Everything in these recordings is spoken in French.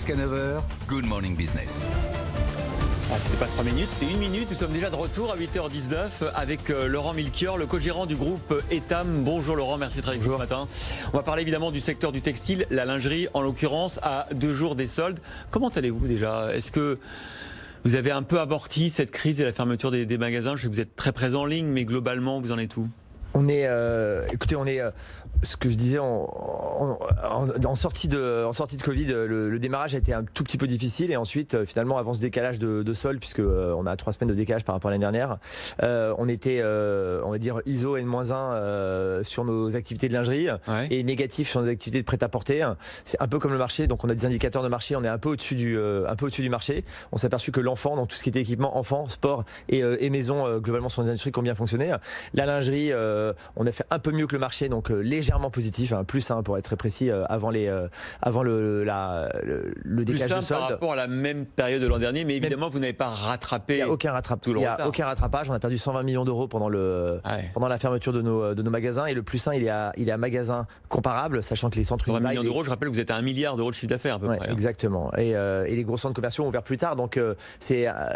Jusqu'à 9h, Good Morning Business. C'était pas 3 minutes, c'était 1 minute. Nous sommes déjà de retour à 8h19 avec Laurent Milchior, le co-gérant du groupe Etam. Bonjour Laurent, merci d'être avec nous ce matin. On va parler évidemment du secteur du textile, la lingerie en l'occurrence, à 2 jours des soldes. Comment allez-vous déjà? Est-ce que vous avez un peu amorti cette crise et la fermeture des magasins? Je sais que vous êtes très présent en ligne, mais globalement, vous en êtes où? On est, ce que je disais en sortie de Covid, le démarrage a été un tout petit peu difficile et ensuite finalement avant ce décalage de solde, puisque on a 3 semaines de décalage par rapport à l'année dernière, on était on va dire ISO N-1 sur nos activités de lingerie, ouais, et négatif sur nos activités de prêt-à-porter. C'est un peu comme le marché, donc on a des indicateurs de marché, on est un peu au-dessus du marché. On s'est aperçu que l'enfant, donc tout ce qui était équipement enfant, sport et maison, globalement sont des industries qui ont bien fonctionné. La lingerie, on a fait un peu mieux que le marché, donc légèrement positif, plus pour être très précis, avant le décalage de solde. Par rapport à la même période de l'an dernier, mais évidemment vous n'avez pas rattrapé. Il n'y a aucun rattrapage. On a perdu 120 millions d'euros pendant la fermeture de nos magasins, et le plus 1 il est à magasin comparable, sachant que les centres 120 millions d'euros, je rappelle que vous êtes à 1 milliard d'euros de chiffre d'affaires à peu près. Exactement. Et les gros centres commerciaux ont ouvert plus tard, donc c'est pas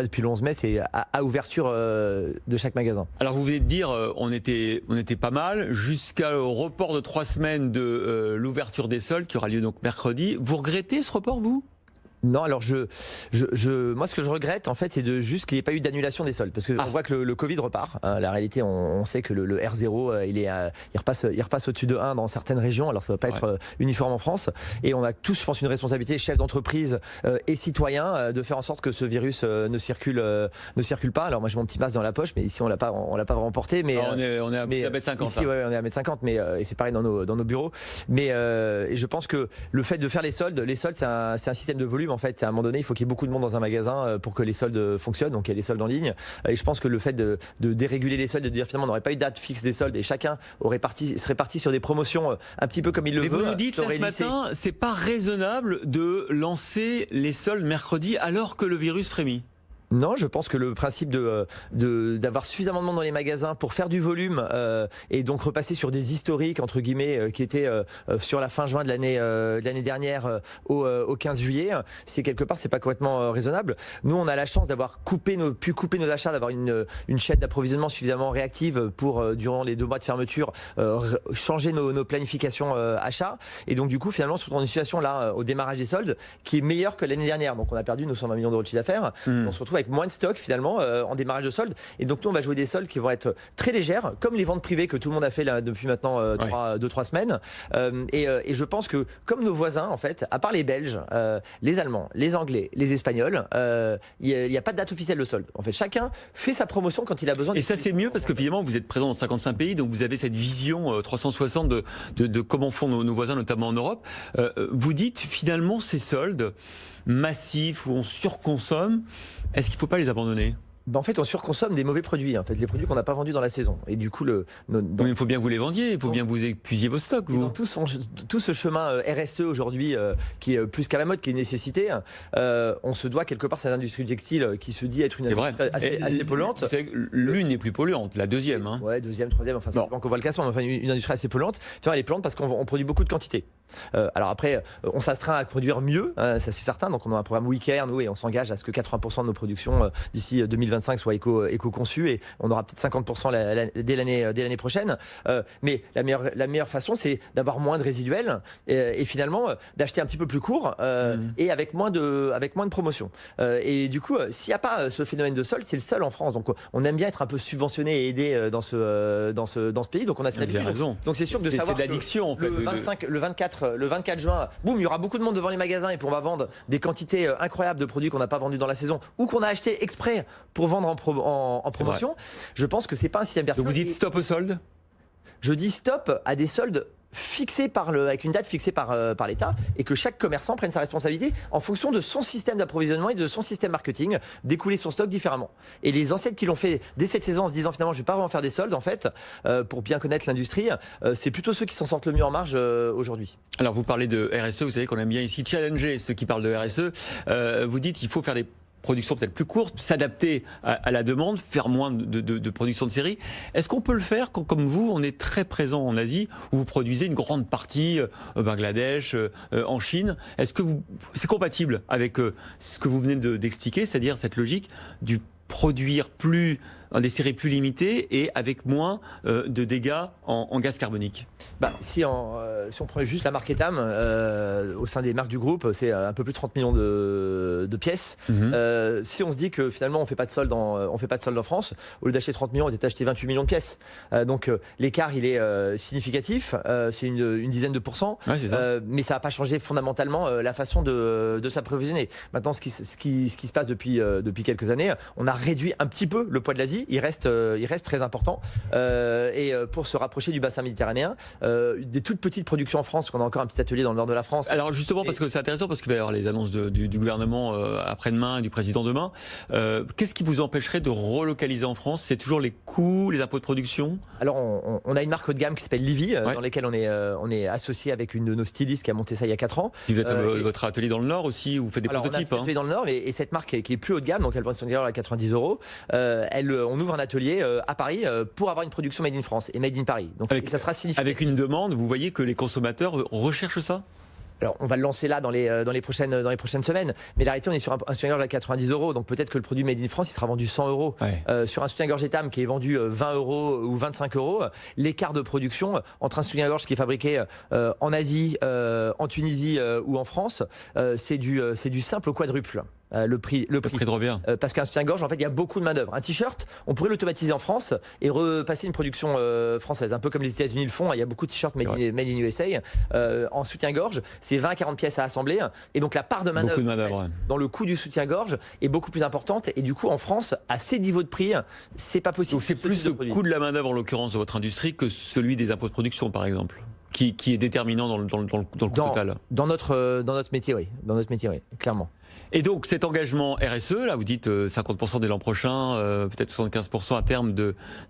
depuis le 11 mai, c'est à ouverture de chaque magasin. Alors vous venez de dire on était pas mal jusqu'au report de 3 semaines de l'ouverture des soldes qui aura lieu donc mercredi. Vous regrettez ce report, vous ? Non, alors moi ce que je regrette en fait, c'est juste qu'il n'y ait pas eu d'annulation des soldes, parce que on voit que le Covid repart. La réalité, on sait que le R0 il repasse au-dessus de 1 dans certaines régions. Alors ça va pas être uniforme en France, et on a tous, je pense, une responsabilité, chefs d'entreprise et citoyens, de faire en sorte que ce virus ne circule pas. Alors moi j'ai mon petit masque dans la poche, mais ici on l'a pas vraiment porté. Mais on est à 1m50. Ici, ouais, on est à 1m50, mais et c'est pareil dans nos bureaux. Mais et je pense que le fait de faire les soldes c'est un système de volume. En fait, à un moment donné, il faut qu'il y ait beaucoup de monde dans un magasin pour que les soldes fonctionnent. Donc il y a les soldes en ligne. Et je pense que le fait de déréguler les soldes, de dire finalement on n'aurait pas eu de date fixe des soldes et chacun serait parti sur des promotions un petit peu comme il le veut. Mais vous nous dites là, ce matin, c'est pas raisonnable de lancer les soldes mercredi alors que le virus frémit. Non, je pense que le principe d'avoir suffisamment de monde dans les magasins pour faire du volume et donc repasser sur des historiques entre guillemets qui étaient sur la fin juin de l'année dernière au 15 juillet, c'est quelque part c'est pas complètement raisonnable. Nous, on a la chance d'avoir pu couper nos achats, d'avoir une chaîne d'approvisionnement suffisamment réactive pour durant les 2 mois de fermeture changer nos planifications achats, et donc du coup finalement on se retrouve dans une situation là au démarrage des soldes qui est meilleure que l'année dernière. Donc on a perdu nos 120 millions d'euros de chiffre d'affaires. On se retrouve avec moins de stock finalement en démarrage de soldes, et donc nous on va jouer des soldes qui vont être très légères comme les ventes privées que tout le monde a fait là, depuis maintenant 2-3 semaines, et je pense que comme nos voisins en fait, à part les Belges, les Allemands, les Anglais, les Espagnols, il n'y a pas de date officielle de solde. En fait chacun fait sa promotion quand il a besoin. Et ça c'est mieux parce que finalement vous êtes présent dans 55 pays, donc vous avez cette vision 360 de comment font nos voisins, notamment en Europe. Vous dites finalement ces soldes massifs où on surconsomme, est-ce qu'il ne faut pas les abandonner ? En fait, on surconsomme des mauvais produits, en fait, les produits qu'on n'a pas vendus dans la saison. Et du coup, il faut bien que vous les vendiez, il faut bien que vous épuisiez vos stocks. Vous. Dans tout ce chemin RSE aujourd'hui, qui est plus qu'à la mode, qui est une nécessité, on se doit quelque part à cette industrie du textile qui se dit être une industrie assez polluante. L'une est plus polluante, la deuxième. Ouais, deuxième, troisième, enfin, c'est pas qu'on voit le classement, mais enfin, une industrie assez polluante. Elle est polluante parce qu'on produit beaucoup de quantité. Alors après, on s'astreint à produire mieux, ça c'est certain. Donc on a un programme WeCare, nous, et on s'engage à ce que 80% de nos productions d'ici 2025 soit éco-conçues, et on aura peut-être 50% dès l'année prochaine. Mais la meilleure façon, c'est d'avoir moins de résiduels et finalement d'acheter un petit peu plus court et avec moins de promotion. Et du coup, s'il n'y a pas ce phénomène de solde, c'est le seul en France. Donc on aime bien être un peu subventionné et aidé dans ce pays. Donc on a cette habitude. Donc c'est sûr que de savoir c'est de l'addiction en fait. Le 24 juin, boum, il y aura beaucoup de monde devant les magasins, et puis on va vendre des quantités incroyables de produits qu'on n'a pas vendus dans la saison ou qu'on a acheté exprès pour vendre en promotion. Je pense que c'est pas un système vertueux. Donc vous dites stop aux soldes ? Je dis stop à des soldes fixés avec une date fixée par l'État, et que chaque commerçant prenne sa responsabilité en fonction de son système d'approvisionnement et de son système marketing, d'écouler son stock différemment. Et les enseignes qui l'ont fait dès cette saison en se disant finalement je vais pas vraiment faire des soldes en fait, pour bien connaître l'industrie, c'est plutôt ceux qui s'en sortent le mieux en marge aujourd'hui. Alors vous parlez de RSE, vous savez qu'on aime bien ici challenger ceux qui parlent de RSE. Vous dites il faut faire des production peut-être plus courte, s'adapter à la demande, faire moins de production de série. Est-ce qu'on peut le faire quand, comme vous, on est très présent en Asie, où vous produisez une grande partie au Bangladesh, en Chine? Est-ce que c'est compatible avec ce que vous venez d'expliquer, c'est-à-dire cette logique du produire plus dans des séries plus limitées et avec moins de dégâts en gaz carbonique? Si on prenait juste la marque Etam, au sein des marques du groupe, c'est un peu plus de 30 millions de pièces. Si on se dit que finalement on fait pas de solde en France, au lieu d'acheter 30 millions, on est acheté 28 millions de pièces. Donc l'écart il est significatif, c'est une dizaine de pourcents, ouais, c'est ça. Mais ça n'a pas changé fondamentalement la façon de s'approvisionner. Maintenant, ce qui se passe depuis quelques années, on a réduit un petit peu le poids de l'Asie. Il reste très important. Et pour se rapprocher du bassin méditerranéen, des toutes petites productions en France, qu'on a encore un petit atelier dans le nord de la France. Alors justement, parce que c'est intéressant, parce qu'il va y avoir les annonces du gouvernement après-demain et du président demain. Qu'est-ce qui vous empêcherait de relocaliser en France? C'est toujours les coûts, les impôts de production? Alors on a une marque haut de gamme qui s'appelle Livy, ouais, dans laquelle on est associé avec une de nos stylistes qui a monté ça il y a 4 ans. Et vous êtes votre atelier dans le Nord aussi, où vous faites des prototypes? On a un atelier dans le Nord, et cette marque qui est plus haut de gamme, donc elle vend son à 90 €. On ouvre un atelier à Paris pour avoir une production made in France et made in Paris. Donc ça sera significatif. Avec une demande, vous voyez que les consommateurs recherchent ça? Alors, on va le lancer là dans les prochaines semaines. Mais la réalité, on est sur un soutien-gorge à 90 €. Donc, peut-être que le produit Made in France, il sera vendu 100 €. Ouais. Sur un soutien-gorge Etam qui est vendu 20 € ou 25 €, l'écart de production entre un soutien-gorge qui est fabriqué en Asie, en Tunisie ou en France, c'est du simple au quadruple. Le prix de revient. Parce qu'un soutien-gorge, en fait, il y a beaucoup de main-d'œuvre. Un t-shirt, on pourrait l'automatiser en France et repasser une production française. Un peu comme les États-Unis le font. Il y a beaucoup de t-shirts made in USA. En soutien-gorge, c'est 20 à 40 pièces à assembler. Et donc, la part de main-d'œuvre dans le coût du soutien-gorge est beaucoup plus importante. Et du coup, en France, à ces niveaux de prix, c'est pas possible. Donc, c'est plus le coût de la main-d'œuvre, en l'occurrence, de votre industrie, que celui des impôts de production, par exemple, qui est déterminant dans le coût total. Dans notre métier, oui. Dans notre métier, oui, clairement. Et donc cet engagement RSE, là vous dites 50% dès l'an prochain, peut-être 75% à terme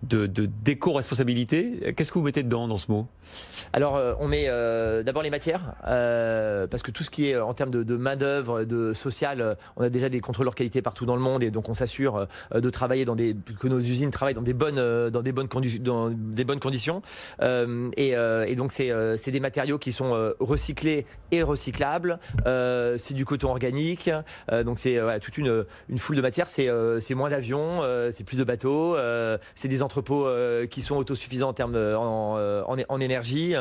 d'éco-responsabilité. Qu'est-ce que vous mettez dedans dans ce mot? Alors on met d'abord les matières, parce que tout ce qui est en termes de main-d'œuvre, de social, on a déjà des contrôleurs qualité partout dans le monde, et donc on s'assure de travailler que nos usines travaillent dans des bonnes conditions. Et donc c'est des matériaux qui sont recyclés et recyclables. C'est du coton organique. Donc c'est toute une foule de matières. C'est moins d'avions, c'est plus de bateaux, c'est des entrepôts qui sont autosuffisants en termes en énergie,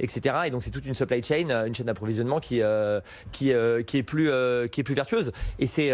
etc. Et donc c'est toute une supply chain, une chaîne d'approvisionnement qui est plus vertueuse. Et c'est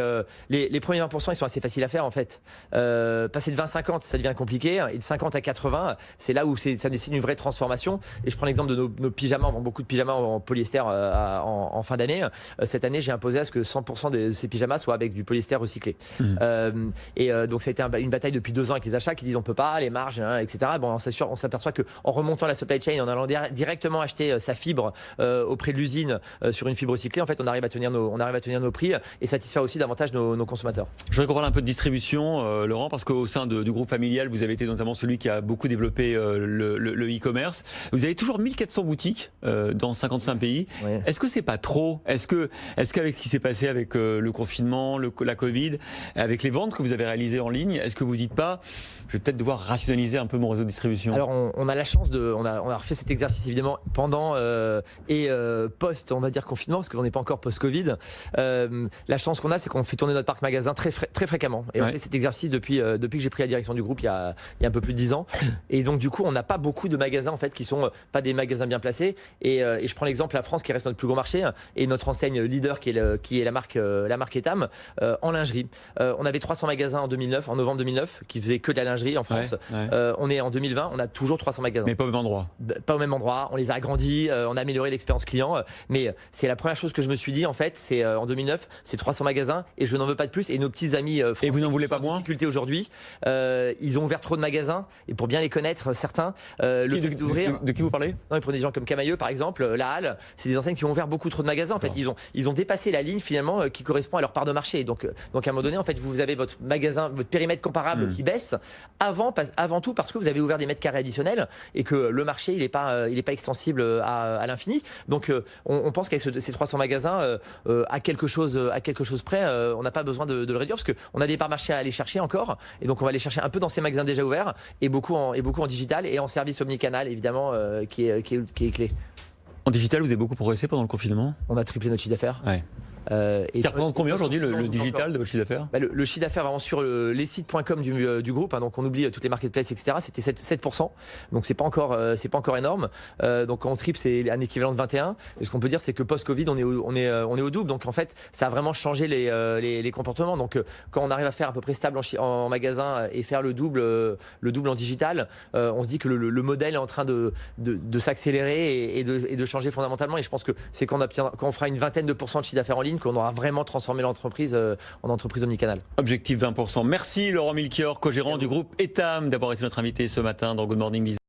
les premiers 20%, ils sont assez faciles à faire en fait. Passer de 20-50, ça devient compliqué, et de 50 à 80, c'est là où ça décide une vraie transformation. Et je prends l'exemple de nos pyjamas. On vend beaucoup de pyjamas en polyester en fin d'année. Cette année, j'ai imposé à ce que 100% de ces pyjamas soient avec du polyester recyclé. Donc ça a été une bataille depuis 2 ans avec les achats qui disent on peut pas, les marges, etc. Bon, on s'aperçoit que en remontant la supply chain, en allant directement acheter sa fibre auprès de l'usine sur une fibre recyclée, en fait, on arrive à tenir nos prix et satisfaire aussi davantage nos consommateurs. Je voudrais qu'on parle un peu de distribution, Laurent, parce qu'au sein du groupe familial, vous avez été notamment celui qui a beaucoup développé le e-commerce. Vous avez toujours 1400 boutiques dans 55 pays. Ouais. Est-ce que c'est pas trop? Est-ce qu'avec ce qui s'est passé avec le confinement, la Covid, avec les ventes que vous avez réalisées en ligne, est-ce que vous dites pas, je vais peut-être devoir rationaliser un peu mon réseau de distribution? Alors on a la chance on a refait cet exercice évidemment pendant et post, on va dire, confinement, parce qu'on n'est pas encore post-Covid. La chance qu'on a, c'est qu'on fait tourner notre parc magasin très fréquemment. Et on fait cet exercice depuis que j'ai pris la direction du groupe il y a un peu plus de 10 ans. Et donc du coup, on n'a pas beaucoup de magasins en fait qui sont pas des magasins bien placés. Et je prends l'exemple la France qui reste notre plus gros marché et notre enseigne leader qui est la marque Etam en lingerie. On avait 300 magasins en novembre 2009 qui faisaient que de la lingerie en France. On est en 2020, on a toujours 300 magasins. Mais pas au même endroit. Pas au même endroit. On les a agrandis, on a amélioré l'expérience client. Mais c'est la première chose que je me suis dit en fait, c'est en 2009, c'est 300 magasins et je n'en veux pas de plus. Et nos petits amis français, et vous n'en voulez pas moins? Difficulté aujourd'hui. Ils ont ouvert trop de magasins et pour bien les connaître, certains, de qui vous parlez? Non, prenez des gens comme Camailleux par exemple, La Halle, c'est des enseignes qui ont ouvert beaucoup trop de magasins. En fait, ils ont dépassé la ligne finalement qui correspond à leur part de marché. Donc à un moment donné, en fait, vous avez votre magasin, votre périmètre comparable qui baisse avant tout parce que vous avez ouvert des mètres carrés additionnels et que le marché il est pas extensible à l'infini. Donc on pense qu'avec ces 300 magasins à quelque chose près, on n'a pas besoin de le réduire parce que on a des parts marché à aller chercher encore, et donc on va aller chercher un peu dans ces magasins déjà ouverts et beaucoup en digital et en service omnicanal évidemment qui est clé. En digital, vous avez beaucoup progressé pendant le confinement? On a triplé notre chiffre d'affaires. Ouais. Ça représente combien aujourd'hui le digital de votre chiffre d'affaires? Le chiffre d'affaires vraiment sur les sites.com du groupe, hein, donc on oublie toutes les marketplaces, etc. C'était 7%, donc c'est pas encore énorme. Donc quand on triple, c'est un équivalent de 21. Et ce qu'on peut dire, c'est que post-Covid, on est au double. Donc en fait, ça a vraiment changé les comportements. Donc quand on arrive à faire à peu près stable en magasin et faire le double en digital, on se dit que le modèle est en train de s'accélérer et de changer fondamentalement. Et je pense que c'est quand on fera une vingtaine de pourcents de chiffre d'affaires en ligne qu'on aura vraiment transformé l'entreprise en entreprise omnicanal. Objectif 20%. Merci Laurent Milchior, co-gérant du groupe Etam, d'avoir été notre invité ce matin dans Good Morning Business.